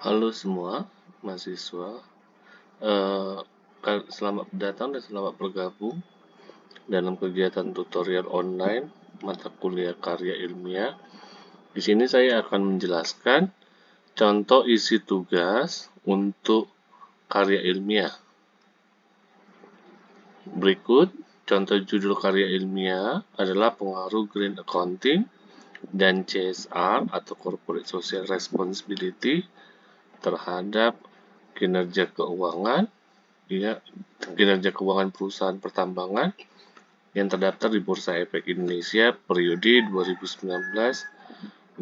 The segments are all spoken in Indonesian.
Halo semua mahasiswa, Eh, selamat datang dan selamat bergabung dalam kegiatan tutorial online mata kuliah karya ilmiah. Di sini saya akan menjelaskan contoh isi tugas untuk karya ilmiah. Berikut contoh judul karya ilmiah adalah pengaruh Green Accounting dan CSR atau Corporate Social Responsibility terhadap kinerja keuangan, ya, kinerja keuangan perusahaan pertambangan yang terdaftar di Bursa Efek Indonesia periode 2019-2024.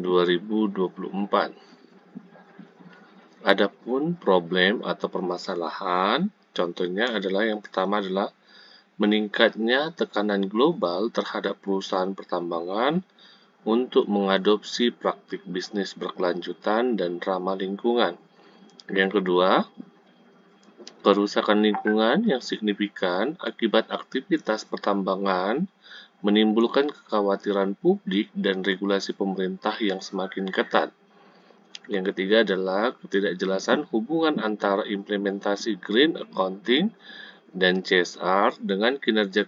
Adapun problem atau permasalahan, contohnya adalah yang pertama adalah meningkatnya tekanan global terhadap perusahaan pertambangan untuk mengadopsi praktik bisnis berkelanjutan dan ramah lingkungan. Yang kedua, kerusakan lingkungan yang signifikan akibat aktivitas pertambangan menimbulkan kekhawatiran publik dan regulasi pemerintah yang semakin ketat. Yang ketiga adalah ketidakjelasan hubungan antara implementasi Green Accounting dan CSR dengan kinerja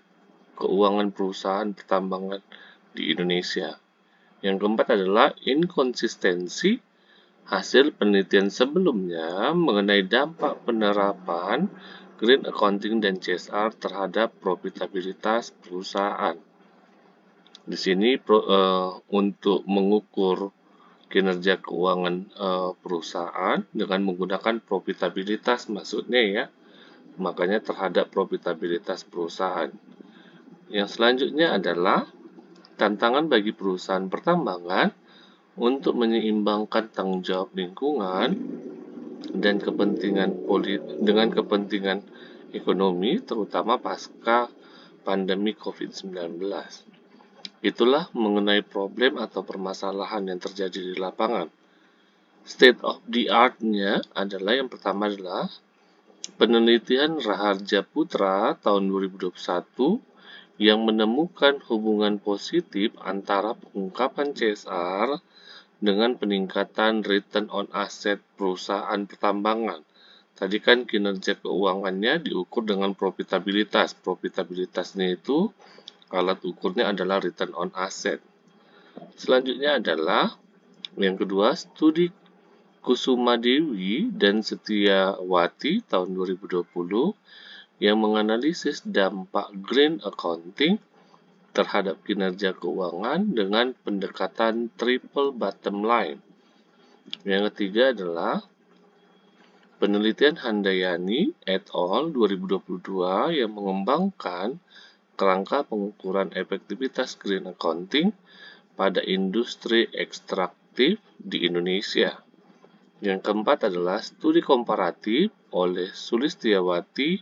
keuangan perusahaan pertambangan di Indonesia. Yang keempat adalah inkonsistensi hasil penelitian sebelumnya mengenai dampak penerapan Green Accounting dan CSR terhadap profitabilitas perusahaan. Di sini untuk mengukur kinerja keuangan perusahaan dengan menggunakan profitabilitas maksudnya ya, makanya terhadap profitabilitas perusahaan. Yang selanjutnya adalah tantangan bagi perusahaan pertambangan untuk menyeimbangkan tanggung jawab lingkungan dan dengan kepentingan ekonomi, terutama pasca pandemi COVID-19. Itulah mengenai problem atau permasalahan yang terjadi di lapangan. State of the art-nya adalah yang pertama adalah penelitian Raharja Putra tahun 2021 yang menemukan hubungan positif antara pengungkapan CSR dengan peningkatan return on asset perusahaan pertambangan. Tadi kan kinerja keuangannya diukur dengan profitabilitas. Profitabilitasnya itu alat ukurnya adalah return on asset. Selanjutnya adalah yang kedua, studi Kusuma Dewi dan Setiawati tahun 2020 yang menganalisis dampak Green Accounting terhadap kinerja keuangan dengan pendekatan triple bottom line. Yang ketiga adalah penelitian Handayani et al. 2022 yang mengembangkan kerangka pengukuran efektivitas Green Accounting pada industri ekstraktif di Indonesia. Yang keempat adalah studi komparatif oleh Sulistiawati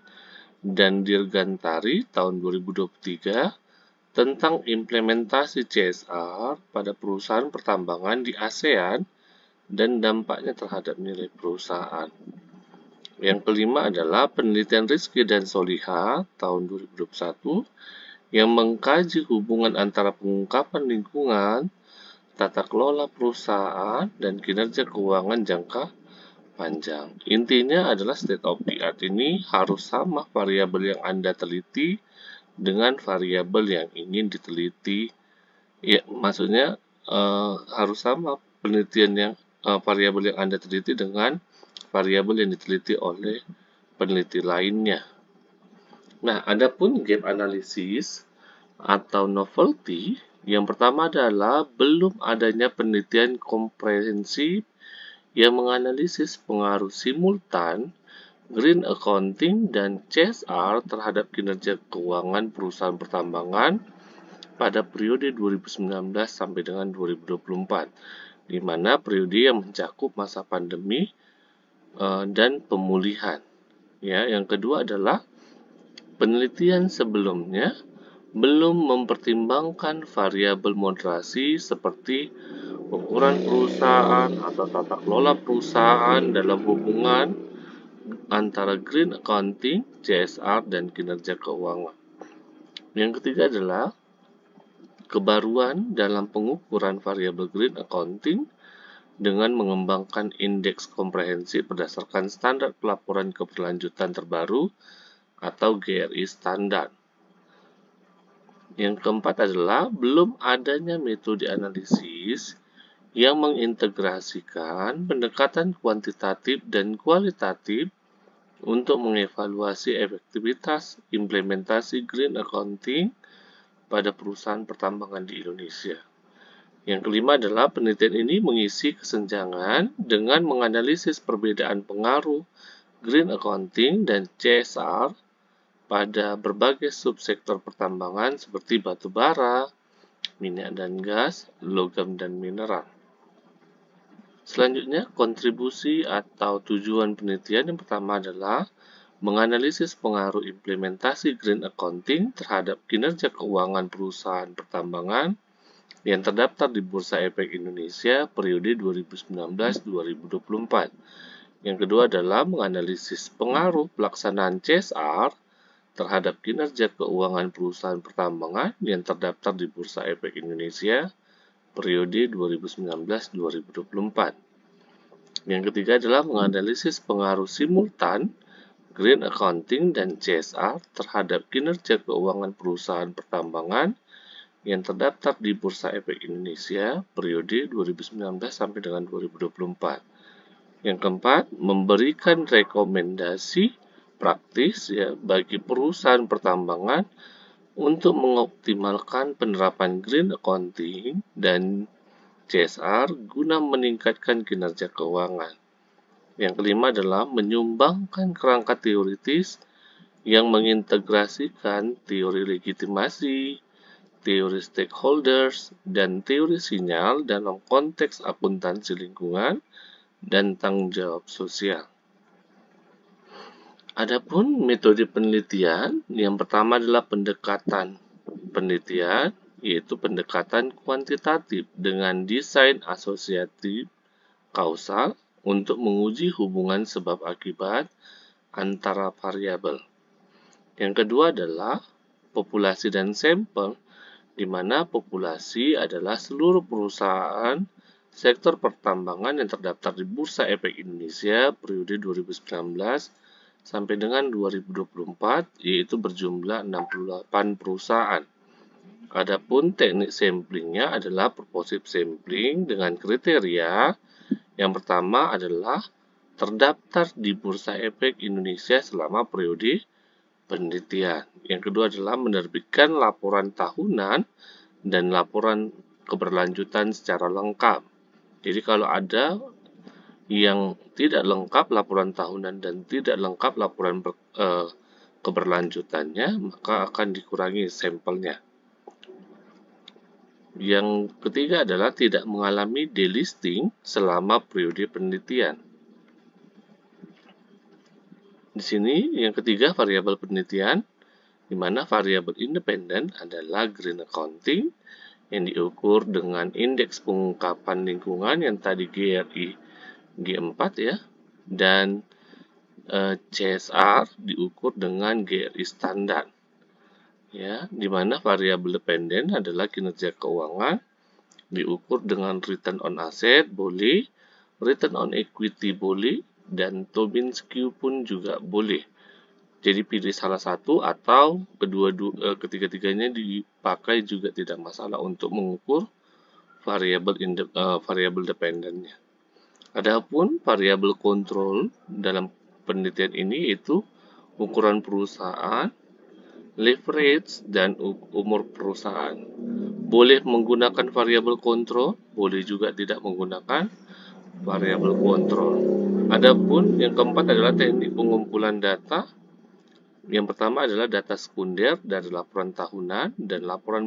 dan Dirgantari tahun 2023 tentang implementasi CSR pada perusahaan pertambangan di ASEAN dan dampaknya terhadap nilai perusahaan. Yang kelima adalah penelitian Rizky dan Soliha tahun 2021 yang mengkaji hubungan antara pengungkapan lingkungan, tata kelola perusahaan, dan kinerja keuangan jangka panjang. Intinya adalah state of the art ini harus sama variabel yang Anda teliti dengan variabel yang ingin diteliti. Ya, maksudnya harus sama penelitian yang variabel yang Anda teliti dengan variabel yang diteliti oleh peneliti lainnya. Nah, adapun gap analysis atau novelty, yang pertama adalah belum adanya penelitian komprehensif yang menganalisis pengaruh simultan Green Accounting dan CSR terhadap kinerja keuangan perusahaan pertambangan pada periode 2019 sampai dengan 2024, di mana periode yang mencakup masa pandemi dan pemulihan. Ya, yang kedua adalah penelitian sebelumnya belum mempertimbangkan variabel moderasi seperti ukuran perusahaan atau tata kelola perusahaan dalam hubungan antara Green Accounting, CSR, dan kinerja keuangan. Yang ketiga adalah kebaruan dalam pengukuran variabel Green Accounting dengan mengembangkan indeks komprehensif berdasarkan standar pelaporan keberlanjutan terbaru atau GRI standar. Yang keempat adalah belum adanya metode analisis yang mengintegrasikan pendekatan kuantitatif dan kualitatif untuk mengevaluasi efektivitas implementasi green accounting pada perusahaan pertambangan di Indonesia. Yang kelima adalah penelitian ini mengisi kesenjangan dengan menganalisis perbedaan pengaruh green accounting dan CSR pada berbagai subsektor pertambangan seperti batu bara, minyak dan gas, logam dan mineral. Selanjutnya, kontribusi atau tujuan penelitian yang pertama adalah menganalisis pengaruh implementasi green accounting terhadap kinerja keuangan perusahaan pertambangan yang terdaftar di Bursa Efek Indonesia periode 2019-2024. Yang kedua adalah menganalisis pengaruh pelaksanaan CSR terhadap kinerja keuangan perusahaan pertambangan yang terdaftar di Bursa Efek Indonesia periode 2019-2024. Yang ketiga adalah menganalisis pengaruh simultan green accounting dan CSR terhadap kinerja keuangan perusahaan pertambangan yang terdaftar di Bursa Efek Indonesia periode 2019 sampai dengan 2024. Yang keempat, memberikan rekomendasi praktis bagi perusahaan pertambangan untuk mengoptimalkan penerapan green accounting dan CSR guna meningkatkan kinerja keuangan. Yang kelima adalah menyumbangkan kerangka teoritis yang mengintegrasikan teori legitimasi, teori stakeholders, dan teori sinyal dalam konteks akuntansi lingkungan dan tanggung jawab sosial. Adapun metode penelitian, yang pertama adalah pendekatan penelitian, yaitu pendekatan kuantitatif dengan desain asosiatif kausal untuk menguji hubungan sebab akibat antara variabel. Yang kedua adalah populasi dan sampel, di mana populasi adalah seluruh perusahaan sektor pertambangan yang terdaftar di Bursa Efek Indonesia periode 2019 sampai dengan 2024, yaitu berjumlah 68 perusahaan. Adapun teknik samplingnya adalah purposive sampling dengan kriteria yang pertama adalah terdaftar di Bursa Efek Indonesia selama periode penelitian. Yang kedua adalah menerbitkan laporan tahunan dan laporan keberlanjutan secara lengkap. Jadi kalau ada yang tidak lengkap laporan tahunan dan tidak lengkap laporan keberlanjutannya, maka akan dikurangi sampelnya. Yang ketiga adalah tidak mengalami delisting selama periode penelitian. Di sini yang ketiga variabel penelitian, di mana variabel independen adalah green accounting yang diukur dengan indeks pengungkapan lingkungan yang tadi GRI G4 ya, dan CSR diukur dengan GRI standar. Ya, di mana variabel dependen adalah kinerja keuangan diukur dengan return on asset boleh, return on equity boleh, dan Tobin skew pun juga boleh. Jadi pilih salah satu atau ketiga-tiganya dipakai juga tidak masalah untuk mengukur variabel dependennya. Adapun variabel kontrol dalam penelitian ini yaitu ukuran perusahaan, leverage, dan umur perusahaan. Boleh menggunakan variabel kontrol, boleh juga tidak menggunakan variabel kontrol. Adapun yang keempat adalah teknik pengumpulan data. Yang pertama adalah data sekunder dari laporan tahunan dan laporan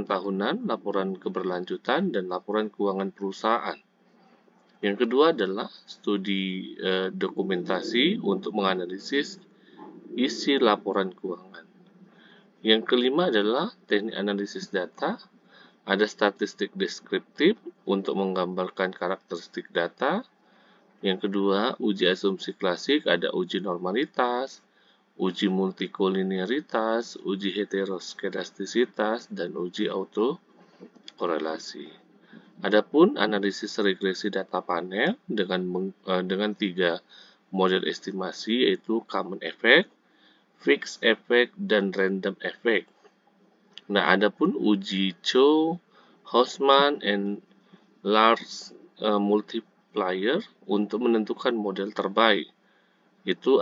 tahunan, laporan keberlanjutan, dan laporan keuangan perusahaan. Yang kedua adalah studi dokumentasi untuk menganalisis isi laporan keuangan. Yang kelima adalah teknik analisis data. Ada statistik deskriptif untuk menggambarkan karakteristik data. Yang kedua, uji asumsi klasik, ada uji normalitas, uji multikolinearitas, uji heteroskedastisitas, dan uji autokorelasi. Adapun analisis regresi data panel dengan 3 model estimasi, yaitu common effect, fixed effect, dan random effect. Nah, adapun uji Chow, Hausman, and large multiplier untuk menentukan model terbaik. Itu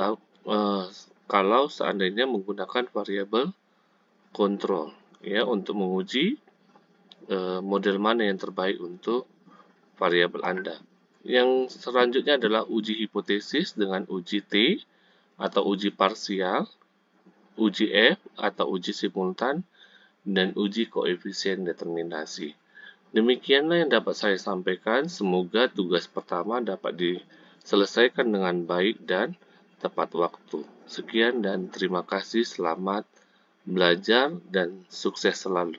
kalau seandainya menggunakan variabel kontrol, ya, untuk menguji model mana yang terbaik untuk variabel Anda. Yang selanjutnya adalah uji hipotesis dengan uji T atau uji parsial, uji F atau uji simultan, dan uji koefisien determinasi. Demikianlah yang dapat saya sampaikan. Semoga tugas pertama dapat diselesaikan dengan baik dan tepat waktu. Sekian dan terima kasih. Selamat belajar dan sukses selalu.